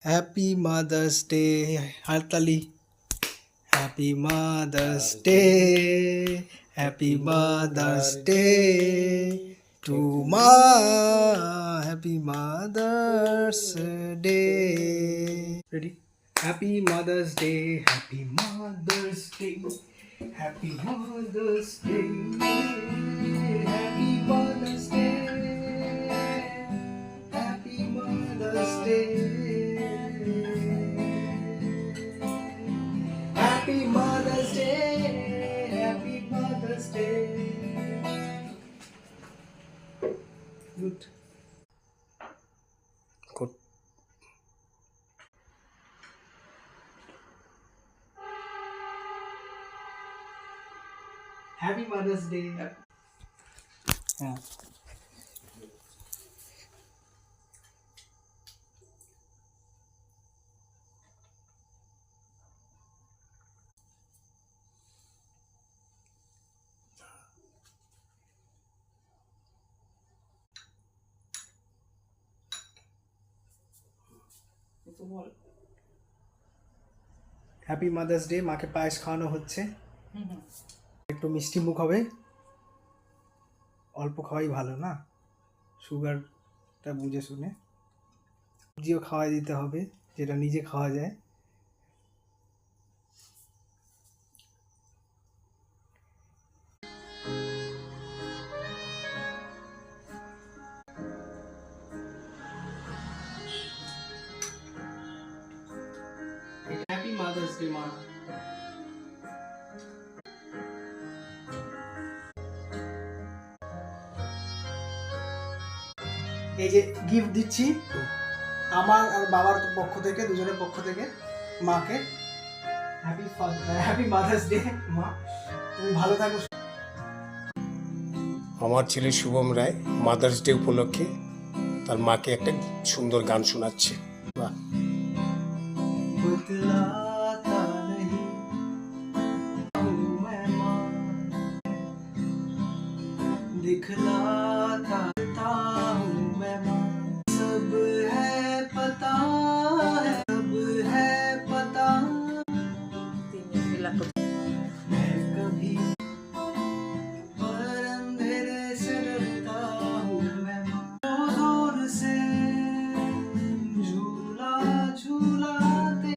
Happy mother's day. হাততালি। Happy mother's day, happy mother's day to মা, happy mother's day. Ready? Happy mother's day, happy mother's day, happy mother's day, happy mother's day, happy mother's day, happy mother's day, happy mother's day. Good. Good. Happy mother's day. হ্যাঁ। Happy mother's day. মাকে পায়েস খাওয়ানো হচ্ছে, একটু মিষ্টি মুখ হবে, অল্প খাওয়াই ভালো না, সুগারটা বুঝে শুনে। সবজিও খাওয়াই দিতে হবে, যেটা নিজে খাওয়া যায়। হ্যাপি মাদার্স ডে মা। এই যে গিফট দিচ্ছি আমার আর বাবার পক্ষ থেকে, দুজনের পক্ষ থেকে মাকে। হ্যাপি মাদার্স ডে মা, তুমি ভালো থাকো। আমার ছেলে শুভম রায় মাদার্স ডে উপলক্ষে তার মাকে একটা সুন্দর গান শোনাচ্ছে। বাহ। बतलाता नहीं हूँ मैं माँ, दिखला